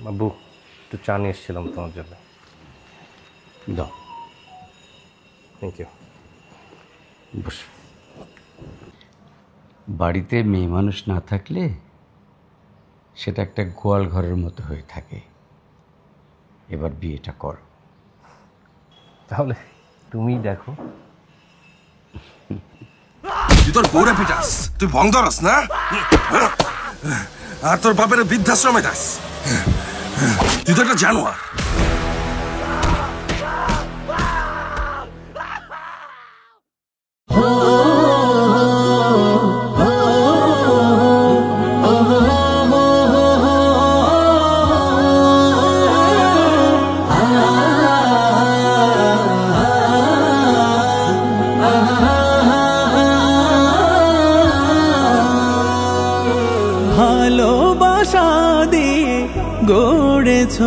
বাবু একটু চা নিয়ে এসেছিলাম তোমার জন্য। দাও। Thank you. বস। বাড়িতে মেয়ে মানুষ না থাকলে সেটা একটা গোয়াল ঘরের মতো হয়ে থাকে। এবার বিয়েটা কর। তাহলে তুমি দেখো। তুই তোর বউরে পিটাস, তুই ভং ধরস না, আর তোর বাপের বৃদ্ধাশ্রমে যাস। তুই তো একটা জানোয়ার। ভালোবাসা দিয়ে গড়েছ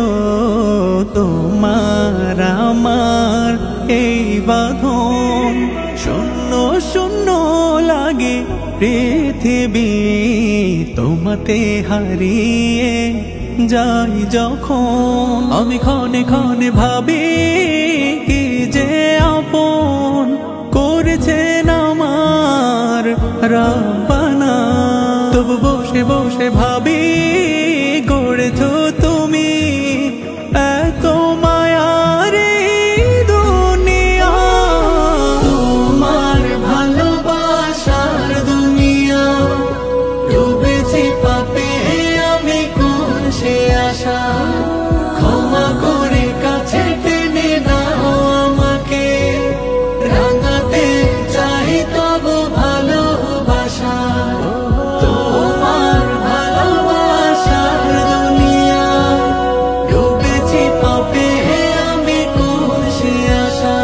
তোমার আমার এই বাঁধন, শূন্য শূন্য লাগে পৃথিবী তোমাতে হারিয়ে যাই যখন। আমি ক্ষণে ক্ষণে ভাবি কি যে আপন করেছেন আমার রাব্বানা। তবু বসে বসে ভাবি গড়েছ তুমি এত মায়ার দুনিয়া। তোমার ভালোবাসার দুনিয়া ডুবেছি পাপে আমি কোন সে আশা। ক্ষমা করে কাছে টেনে নাও আমাকে, রাঙাতে চাই তবু ভালোবাসা। তোমার ভালোবাসার দুনিয়া ডুবেছি পাপে আমি কোন সে আশা।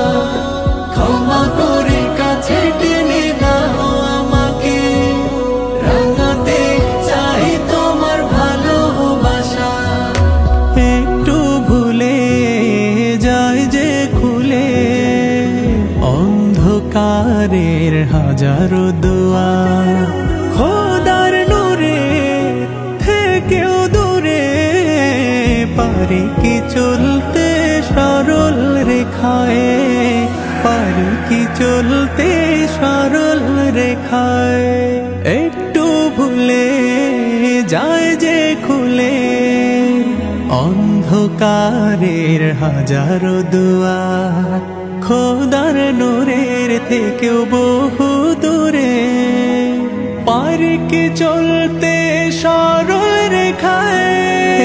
ক্ষমা করে কাছে টেনে নাও আমাকে, রাঙাতে চাই তোমার ভালোবাসা। একটু ভুলে যায় যে খুলে অন্ধকারের হাজারো দুয়ার। খোদার নূরে থেকেও দূরে পারি কি চলতে সরল রেখায়, পারি কি চলতে সরল রেখায়। একটু ভুলে যায় যে খুলে অন্ধকারের হাজারো দুয়ার। খোদার নূরের থেকেও বহু দূরে পারি কি চলতে সরল রেখায়।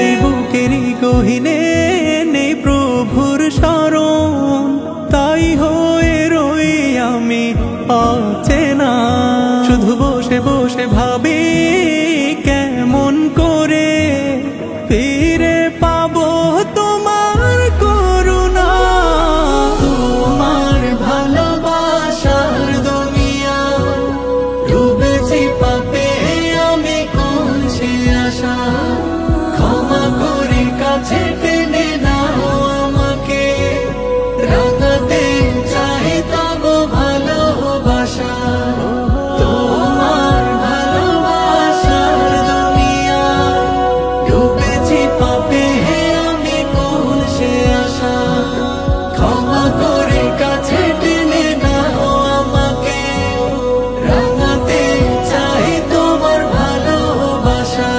এই বুকেরই গহীনে নেই প্রভুর শরণ, তাই হয়ে রই আমি অচেনা। শুধু বসে বসে ভাবি কেমন করে ফিরে পাবো তোমার করুণা। তোমার ভালোবাসার দুনিয়া ডুবেছি পাপে আমি কোন সে আশা। ক্ষমা করে কাছে টেনে নাও আমাকে, রাঙাতে চাই তবু ভালোবাসা। তোমার ভালোবাসার দুনিয়া ডুবেছি পাপে আমি কোন সে আশা। ক্ষমা করে কাছে টেনে নাও আমাকে, রাঙাতে চাই তোমার ভালোবাসা।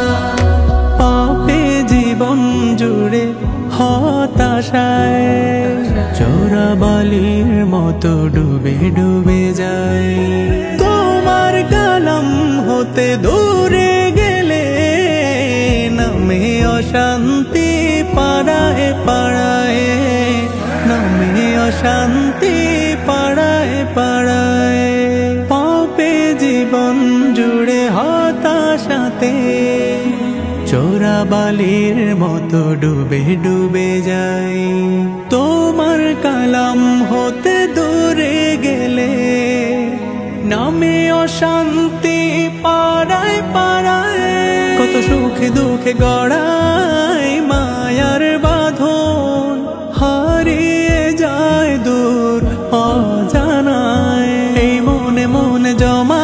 পাপে জীবন জুড়ে হতাশায় চোরাবালির মতো ডুবে ডুবে যায়। তোমার কালাম হতে দূরে গেলে নামে অশান্তি পাড়ায় পাড়ায়, নামে অশান্তি পাড়ায় পাড়ায়। পাপে জীবন জুড়ে হতাশাতে চোরাবালির মতো ডুবে ডুবে যাই। তোমার কালাম হতে দূরে গেলে নামে অশান্তি পাড়ায় পাড়ায়। কত সুখে দুঃখে গড়াই মায়ার বাঁধন, হারিয়ে যায় দূর অজানায়। এই মনে মনে জমা